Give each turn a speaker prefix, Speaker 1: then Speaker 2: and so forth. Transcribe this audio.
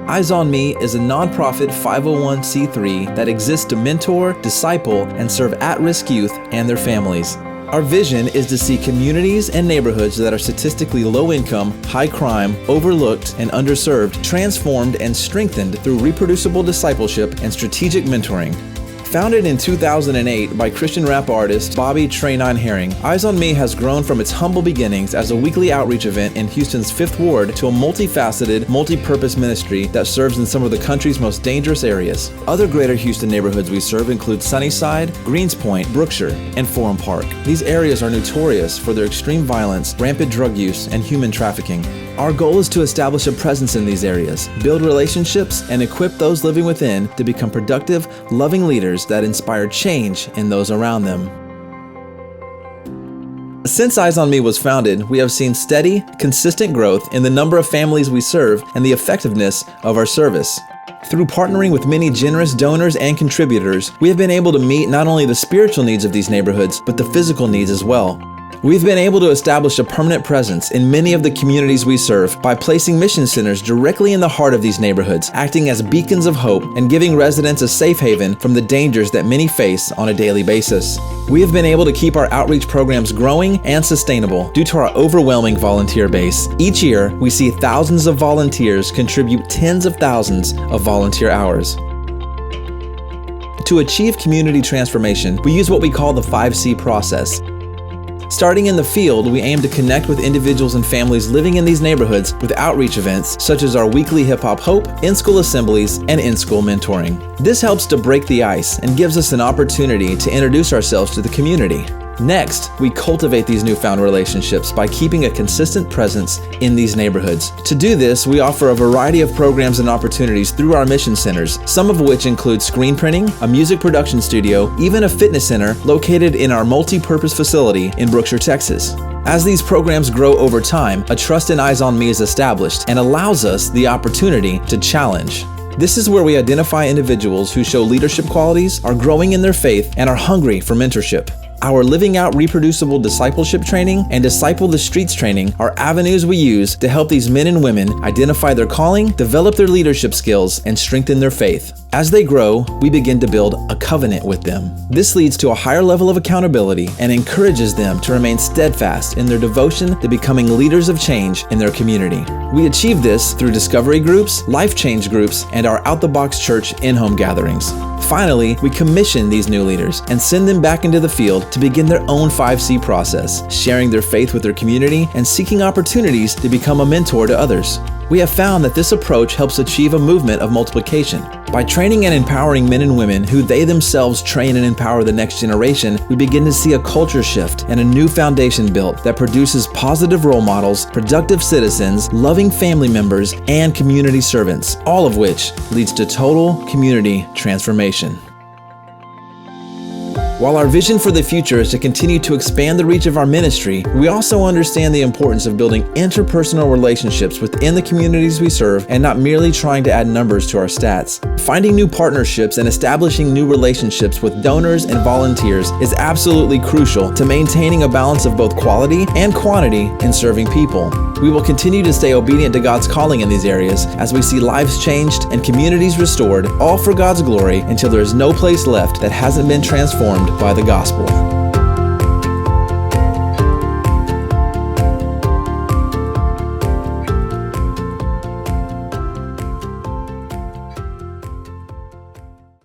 Speaker 1: Eyes on Me is a nonprofit 501c3 that exists to mentor, disciple, and serve at-risk youth and their families. Our vision is to see communities and neighborhoods that are statistically low income, high crime, overlooked, and underserved transformed and strengthened through reproducible discipleship and strategic mentoring. Founded in 2008 by Christian rap artist Bobby Trey 9 Herring, Eyes on Me has grown from its humble beginnings as a weekly outreach event in Houston's 5th Ward to a multifaceted, multi-purpose ministry that serves in some of the country's most dangerous areas. Other greater Houston neighborhoods we serve include Sunnyside, Greenspoint, Brookshire, and Forum Park. These areas are notorious for their extreme violence, rampant drug use, and human trafficking. Our goal is to establish a presence in these areas, build relationships, and equip those living within to become productive, loving leaders that inspire change in those around them. Since Eyes on Me was founded, we have seen steady, consistent growth in the number of families we serve and the effectiveness of our service. Through partnering with many generous donors and contributors, we have been able to meet not only the spiritual needs of these neighborhoods, but the physical needs as well. We've been able to establish a permanent presence in many of the communities we serve by placing mission centers directly in the heart of these neighborhoods, acting as beacons of hope and giving residents a safe haven from the dangers that many face on a daily basis. We have been able to keep our outreach programs growing and sustainable due to our overwhelming volunteer base. Each year, we see thousands of volunteers contribute tens of thousands of volunteer hours. To achieve community transformation, we use what we call the 5C process. Starting in the field, we aim to connect with individuals and families living in these neighborhoods with outreach events such as our weekly Hip Hop Hope, in-school assemblies, and in-school mentoring. This helps to break the ice and gives us an opportunity to introduce ourselves to the community. Next, we cultivate these newfound relationships by keeping a consistent presence in these neighborhoods. To do this, we offer a variety of programs and opportunities through our mission centers, some of which include screen printing, a music production studio, even a fitness center located in our multi-purpose facility in Brookshire, Texas. As these programs grow over time, a trust in Eyes on Me is established and allows us the opportunity to challenge. This is where we identify individuals who show leadership qualities, are growing in their faith, and are hungry for mentorship. Our Living Out Reproducible Discipleship Training and Disciple the Streets Training are avenues we use to help these men and women identify their calling, develop their leadership skills, and strengthen their faith. As they grow, we begin to build a covenant with them. This leads to a higher level of accountability and encourages them to remain steadfast in their devotion to becoming leaders of change in their community. We achieve this through discovery groups, life change groups, and our Out the Box Church in-home gatherings. Finally, we commission these new leaders and send them back into the field to begin their own 5C process, sharing their faith with their community and seeking opportunities to become a mentor to others. We have found that this approach helps achieve a movement of multiplication. By training and empowering men and women who they themselves train and empower the next generation, we begin to see a culture shift and a new foundation built that produces positive role models, productive citizens, loving family members, and community servants, all of which leads to total community transformation. While our vision for the future is to continue to expand the reach of our ministry, we also understand the importance of building interpersonal relationships within the communities we serve and not merely trying to add numbers to our stats. Finding new partnerships and establishing new relationships with donors and volunteers is absolutely crucial to maintaining a balance of both quality and quantity in serving people. We will continue to stay obedient to God's calling in these areas as we see lives changed and communities restored, all for God's glory, until there is no place left that hasn't been transformed by the gospel.